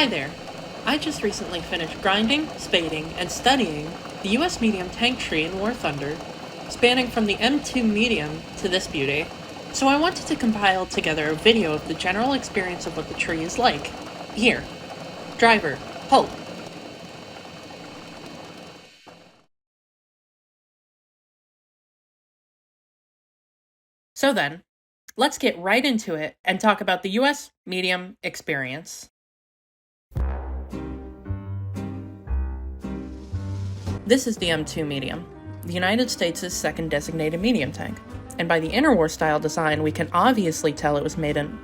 Hi there. I just recently finished grinding, spading, and studying the US medium tank tree in War Thunder, spanning from the M2 medium to this beauty, so I wanted to compile together a video of the general experience of what the tree is like. Here. Driver, halt. So then, let's get right into it and talk about the US medium experience. This is the M2 medium, the United States' second designated medium tank, and by the interwar style design we can obviously tell it was made in...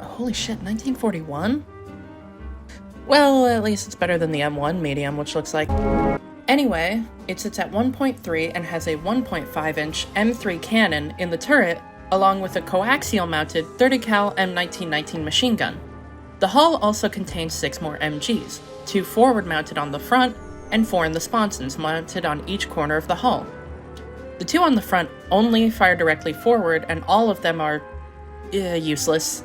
holy shit, 1941? Well, at least it's better than the M1 medium, which looks like... Anyway, it sits at 1.3 and has a 1.5-inch M3 cannon in the turret, along with a coaxial-mounted 30 cal M1919 machine gun. The hull also contains 6 more MGs, 2 forward-mounted on the front, and 4 in the sponsons mounted on each corner of the hull. The 2 on the front only fire directly forward, and all of them are... useless.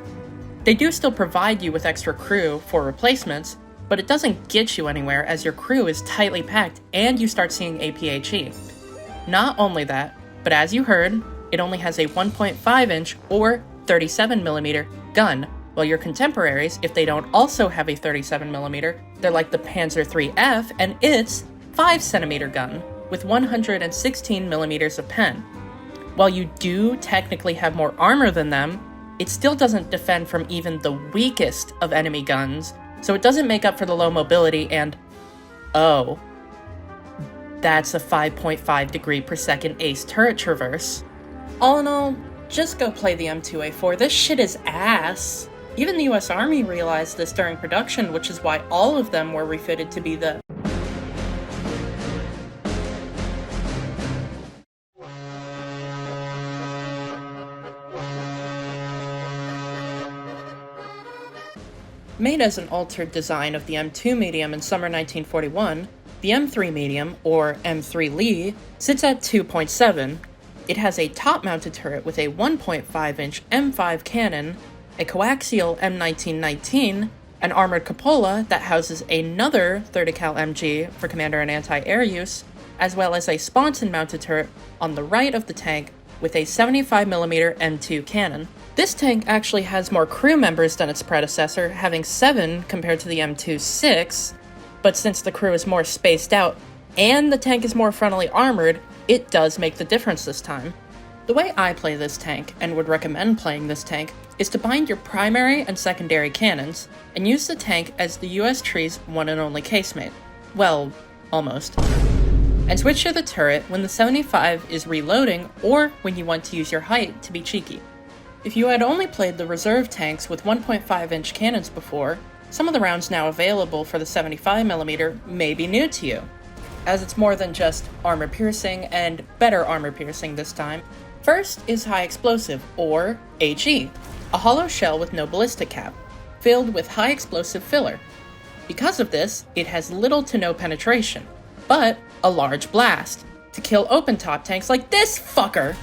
They do still provide you with extra crew for replacements, but it doesn't get you anywhere as your crew is tightly packed and you start seeing APHE. Not only that, but as you heard, it only has a 1.5-inch or 37mm gun, while your contemporaries, if they don't also have a 37mm, they're like the Panzer IIIF and its 5cm gun with 116mm of pen. While you do technically have more armor than them, it still doesn't defend from even the weakest of enemy guns, so it doesn't make up for the low mobility and... oh. That's a 5.5 degree per second ace turret traverse. All in all, just go play the M2A4, this shit is ass. Even the US Army realized this during production, which is why all of them were refitted to be the... Made as an altered design of the M2 medium in summer 1941, the M3 medium, or M3 Lee, sits at 2.7. It has a top-mounted turret with a 1.5-inch M5 cannon, a coaxial M1919, an armored cupola that houses another 30 cal MG for commander and anti-air use, as well as a sponson-mounted turret on the right of the tank with a 75mm M2 cannon. This tank actually has more crew members than its predecessor, having 7 compared to the M2's 6, but since the crew is more spaced out and the tank is more frontally armored, it does make the difference this time. The way I play this tank, and would recommend playing this tank, is to bind your primary and secondary cannons, and use the tank as the US tree's one and only casemate. Well, almost. And switch to the turret when the 75 is reloading, or when you want to use your height to be cheeky. If you had only played the reserve tanks with 1.5-inch cannons before, some of the rounds now available for the 75mm may be new to you, as it's more than just armor piercing, and better armor piercing this time. First is high explosive, or HE, a hollow shell with no ballistic cap, filled with high explosive filler. Because of this, it has little to no penetration, but a large blast, to kill open-top tanks like this fucker!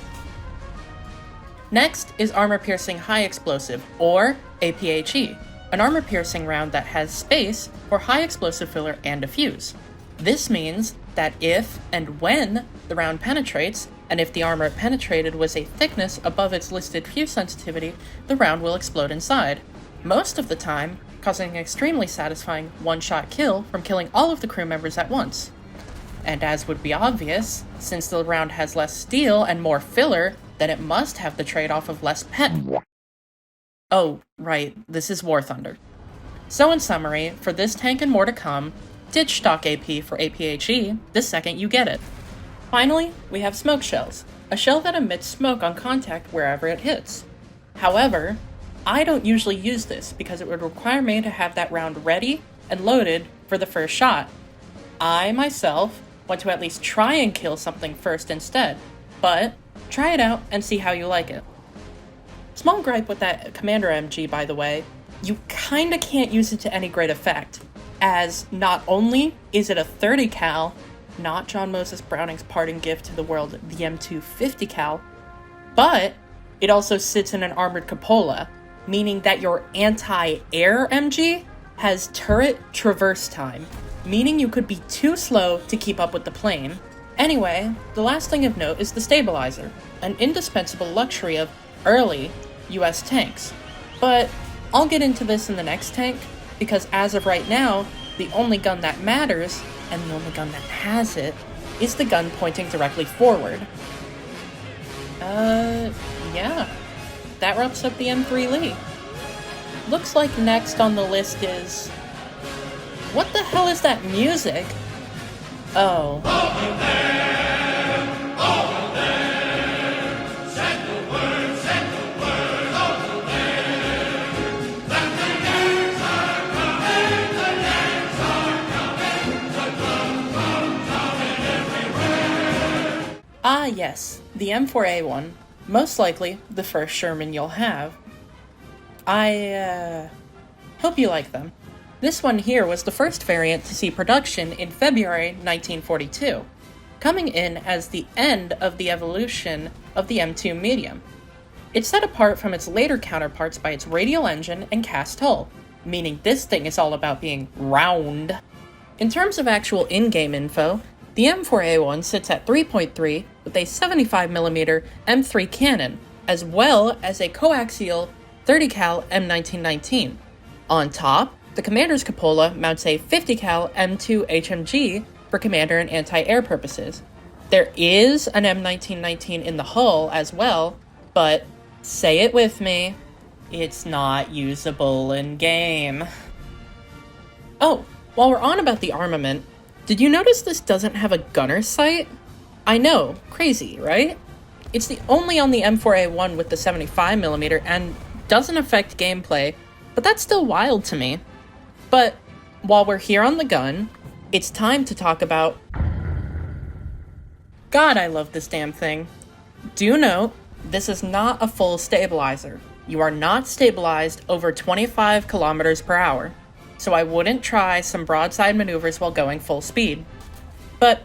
Next is armor-piercing high explosive, or APHE, an armor-piercing round that has space for high explosive filler and a fuse. This means that if and when the round penetrates, and if the armor it penetrated was a thickness above its listed fuse sensitivity, the round will explode inside, most of the time causing an extremely satisfying one-shot kill from killing all of the crew members at once. And as would be obvious, since the round has less steel and more filler, then it must have the trade-off of less pen. Oh, right, this is War Thunder. So in summary, for this tank and more to come, ditch stock AP for APHE the second you get it. Finally, we have smoke shells, a shell that emits smoke on contact wherever it hits. However, I don't usually use this because it would require me to have that round ready and loaded for the first shot. I, myself, want to at least try and kill something first instead, but try it out and see how you like it. Small gripe with that Commander MG, by the way, you kinda can't use it to any great effect, as not only is it a 30 cal, not John Moses Browning's parting gift to the world, the M2 50 cal, but it also sits in an armored cupola, meaning that your anti-air MG has turret traverse time, meaning you could be too slow to keep up with the plane. Anyway, the last thing of note is the stabilizer, an indispensable luxury of early US tanks. But I'll get into this in the next tank, because as of right now, the only gun that matters, and the only gun that has it, is the gun pointing directly forward. Yeah. That wraps up the M3 Lee. Looks like next on the list is... What the hell is that music? Oh. Over there! Over there! Set the word, over there! That the Yanks are coming, the Yanks are coming, the drums are coming everywhere! Ah yes, the M4A1. Most likely, the first Sherman you'll have. I hope you like them. This one here was the first variant to see production in February 1942, coming in as the end of the evolution of the M2 Medium. It's set apart from its later counterparts by its radial engine and cast hull, meaning this thing is all about being round. In terms of actual in-game info, the M4A1 sits at 3.3 with a 75mm M3 cannon, as well as a coaxial 30 cal M1919. On top, the commander's cupola mounts a 50 cal M2 HMG for commander and anti-air purposes. There is an M1919 in the hull as well, but say it with me, it's not usable in game. Oh, while we're on about the armament, did you notice this doesn't have a gunner's sight? I know, crazy, right? It's the only on the M4A1 with the 75mm and doesn't affect gameplay, but that's still wild to me. But while we're here on the gun, it's time to talk about... God, I love this damn thing. Do note, this is not a full stabilizer. You are not stabilized over 25 kilometers per hour, so I wouldn't try some broadside maneuvers while going full speed. But,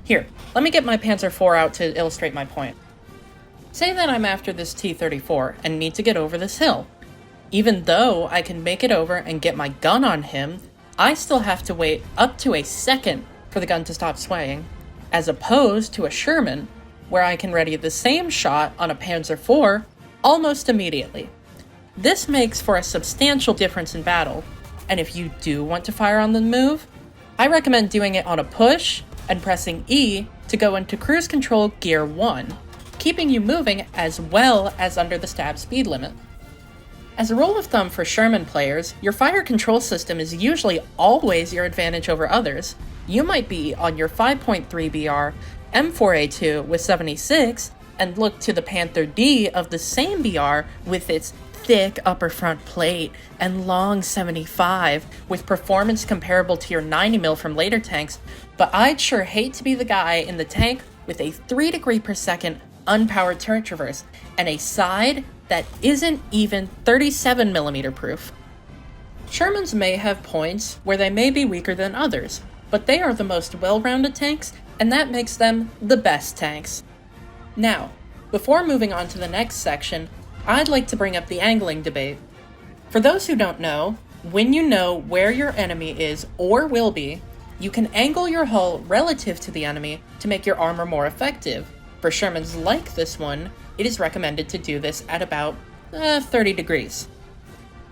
Here, let me get my Panzer IV out to illustrate my point. Say that I'm after this T-34 and need to get over this hill. Even though I can make it over and get my gun on him, I still have to wait up to a second for the gun to stop swaying, as opposed to a Sherman, where I can ready the same shot on a Panzer IV almost immediately. This makes for a substantial difference in battle, and if you do want to fire on the move, I recommend doing it on a push and pressing E to go into cruise control gear 1, keeping you moving as well as under the stab speed limit. As a rule of thumb for Sherman players, your fire control system is usually always your advantage over others. You might be on your 5.3 BR M4A2 with 76 and look to the Panther D of the same BR with its thick upper front plate and long 75 with performance comparable to your 90mm from later tanks, but I'd sure hate to be the guy in the tank with a 3 degree per second unpowered turret traverse and a side that isn't even 37mm proof. Shermans may have points where they may be weaker than others, but they are the most well-rounded tanks, and that makes them the best tanks. Now, before moving on to the next section, I'd like to bring up the angling debate. For those who don't know, when you know where your enemy is or will be, you can angle your hull relative to the enemy to make your armor more effective. For Shermans like this one, it is recommended to do this at about 30 degrees.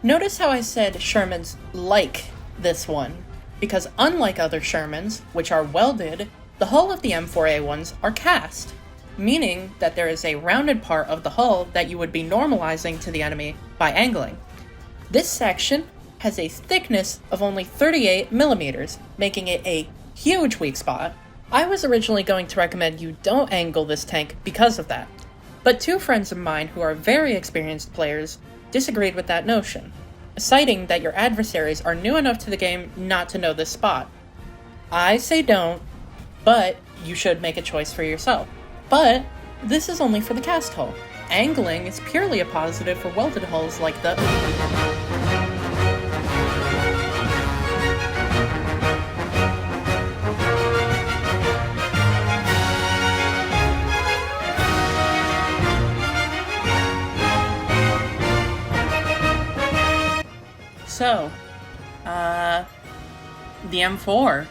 Notice how I said Shermans like this one, because unlike other Shermans, which are welded, the hull of the M4A1s are cast, meaning that there is a rounded part of the hull that you would be normalizing to the enemy by angling. This section has a thickness of only 38mm, making it a huge weak spot. I was originally going to recommend you don't angle this tank because of that, but two friends of mine who are very experienced players disagreed with that notion, citing that your adversaries are new enough to the game not to know this spot. I say don't, but you should make a choice for yourself. But this is only for the cast hull. Angling is purely a positive for welded hulls like the... So, the M4.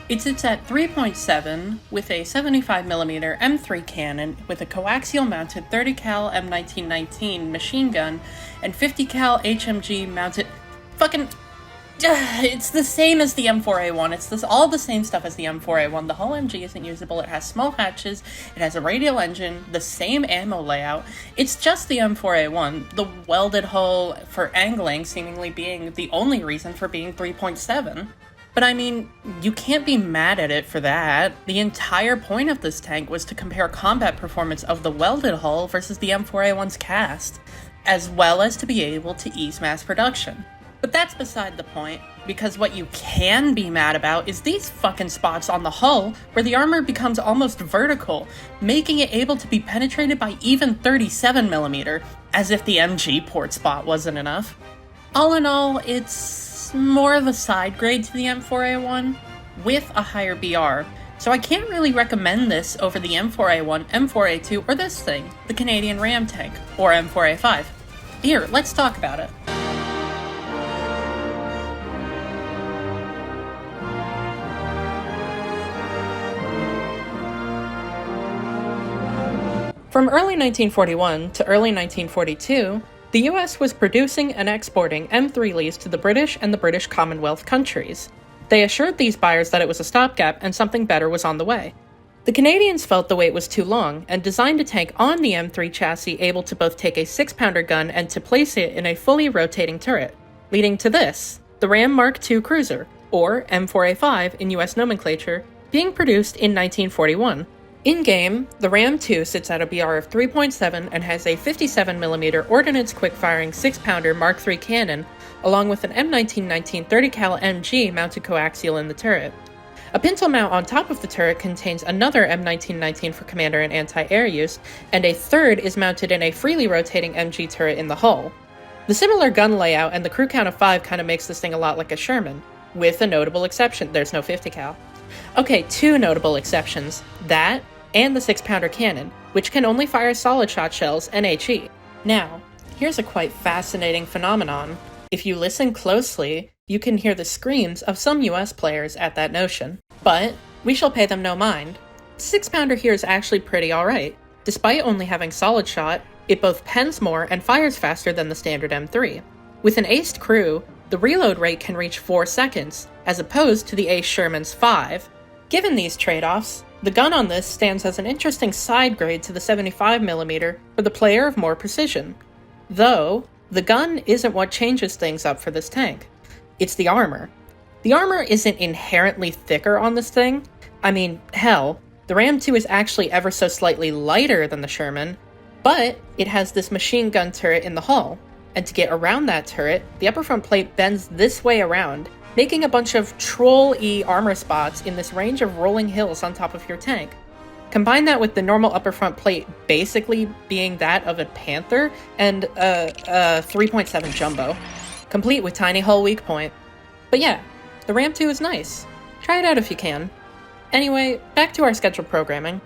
It sits at 3.7 with a 75mm M3 cannon with a coaxial mounted 30 cal M1919 machine gun and 50 cal HMG mounted it's the same as the M4A1. It's all the same stuff as the M4A1. The whole MG isn't usable. It has small hatches. It has a radial engine, the same ammo layout. It's just the M4A1. The welded hull for angling seemingly being the only reason for being 3.7. But I mean, you can't be mad at it for that. The entire point of this tank was to compare combat performance of the welded hull versus the M4A1's cast, as well as to be able to ease mass production. But that's beside the point, because what you can be mad about is these fucking spots on the hull where the armor becomes almost vertical, making it able to be penetrated by even 37mm, as if the MG port spot wasn't enough. All in all, it's more of a side grade to the M4A1, with a higher BR, so I can't really recommend this over the M4A1, M4A2, or this thing, the Canadian Ram tank, or M4A5. Here, let's talk about it. From early 1941 to early 1942, the US was producing and exporting M3 Lees to the British and the British Commonwealth countries. They assured these buyers that it was a stopgap and something better was on the way. The Canadians felt the wait was too long and designed a tank on the M3 chassis able to both take a 6-pounder gun and to place it in a fully rotating turret, leading to this, the Ram Mark II Cruiser, or M4A5 in US nomenclature, being produced in 1941. In-game, the Ram 2 sits at a BR of 3.7 and has a 57mm ordnance quick-firing 6-pounder Mark III cannon, along with an M1919 30 cal MG mounted coaxial in the turret. A pintle mount on top of the turret contains another M1919 for commander and anti-air use, and a third is mounted in a freely rotating MG turret in the hull. The similar gun layout and the crew count of 5 kinda makes this thing a lot like a Sherman, with a notable exception: there's no 50 cal. Okay, 2 notable exceptions. That, and the 6-pounder cannon, which can only fire solid shot shells and HE. Now, here's a quite fascinating phenomenon. If you listen closely, you can hear the screams of some US players at that notion. But we shall pay them no mind. The 6-pounder here is actually pretty alright. Despite only having solid shot, it both pens more and fires faster than the standard M3. With an aced crew, the reload rate can reach 4 seconds, as opposed to the ace Sherman's 5. Given these trade-offs, the gun on this stands as an interesting side grade to the 75mm for the player of more precision. Though, the gun isn't what changes things up for this tank. It's the armor. The armor isn't inherently thicker on this thing. I mean, hell, the Ram 2 is actually ever so slightly lighter than the Sherman, but it has this machine gun turret in the hull, and to get around that turret, the upper front plate bends this way around, making a bunch of Troll-y armor spots in this range of rolling hills on top of your tank. Combine that with the normal upper front plate basically being that of a Panther and a 3.7 Jumbo, complete with tiny hull weak point. But yeah, the Ram 2 is nice. Try it out if you can. Anyway, back to our scheduled programming.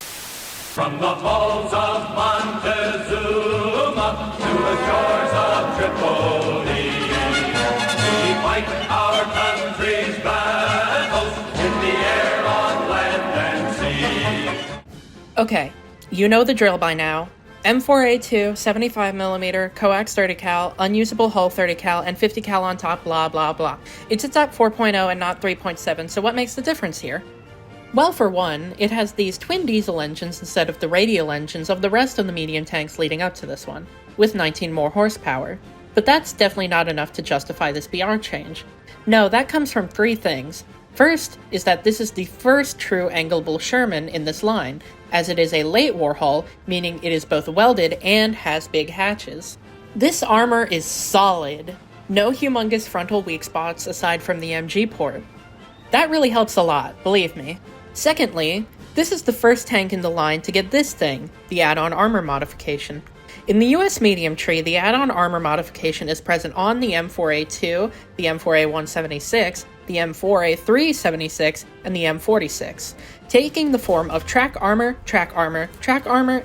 From the halls of Montezuma to the shores of Tripoli, we fight our country's battles in the air, on land, and sea. Okay, you know the drill by now. M4A2, 75mm, coax 30 cal, unusable hull 30 cal, and 50 cal on top, blah blah blah. It's at 4.0 and not 3.7, so what makes the difference here? Well, for one, it has these twin diesel engines instead of the radial engines of the rest of the medium tanks leading up to this one, with 19 more horsepower. But that's definitely not enough to justify this BR change. No, that comes from 3 things. First is that this is the first true angleable Sherman in this line, as it is a late war hull, meaning it is both welded and has big hatches. This armor is solid. No humongous frontal weak spots aside from the MG port. That really helps a lot, believe me. Secondly, this is the first tank in the line to get this thing, the add-on armor modification. In the US medium tree, the add-on armor modification is present on the M4A2, the M4A176, the M4A3 76, and the M46, taking the form of track armor,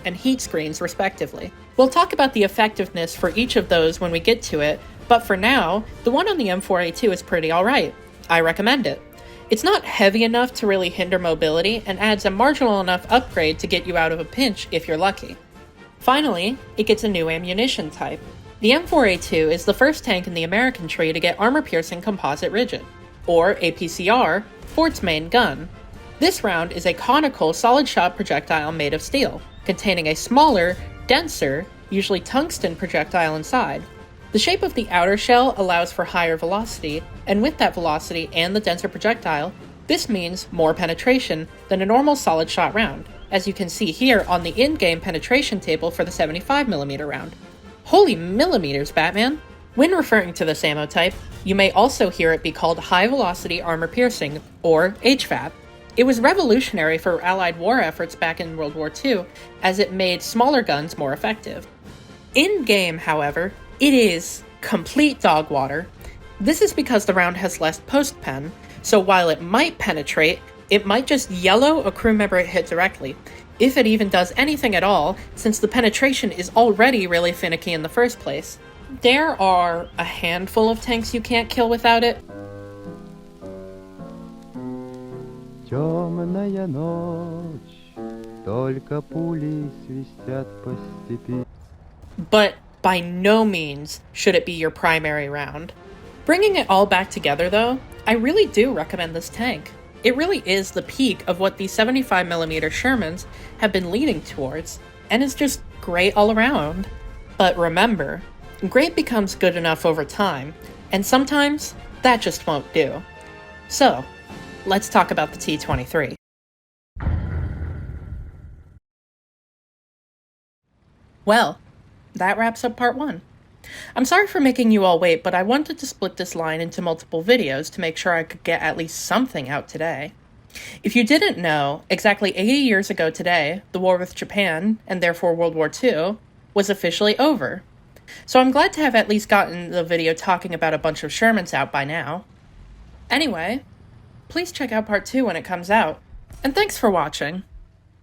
and heat screens respectively. We'll talk about the effectiveness for each of those when we get to it, but for now, the one on the M4A2 is pretty alright. I recommend it. It's not heavy enough to really hinder mobility and adds a marginal enough upgrade to get you out of a pinch if you're lucky. Finally, it gets a new ammunition type. The M4A2 is the first tank in the American tree to get armor-piercing composite rigid, or APCR, for its main gun. This round is a conical solid-shot projectile made of steel, containing a smaller, denser, usually tungsten projectile inside. The shape of the outer shell allows for higher velocity, and with that velocity and the denser projectile, this means more penetration than a normal solid-shot round, as you can see here on the in-game penetration table for the 75mm round. Holy millimeters, Batman! When referring to this ammo type, you may also hear it be called High Velocity Armor Piercing, or HVAP. It was revolutionary for Allied war efforts back in World War II, as it made smaller guns more effective. In-game, however, it is complete dog water. This is because the round has less post-pen, so while it might penetrate, it might just yellow a crew member it hit directly, if it even does anything at all, since the penetration is already really finicky in the first place. There are a handful of tanks you can't kill without it. Темная ночь, только пули свистят по степи. But by no means should it be your primary round. Bringing it all back together though, I really do recommend this tank. It really is the peak of what these 75mm Shermans have been leading towards, and is just great all around. But remember, great becomes good enough over time, and sometimes that just won't do. So, let's talk about the T-23. Well, that wraps up part 1. I'm sorry for making you all wait, but I wanted to split this line into multiple videos to make sure I could get at least something out today. If you didn't know, exactly 80 years ago today, the war with Japan, and therefore World War II, was officially over. So I'm glad to have at least gotten the video talking about a bunch of Shermans out by now. Anyway, please check out part 2 when it comes out, and thanks for watching.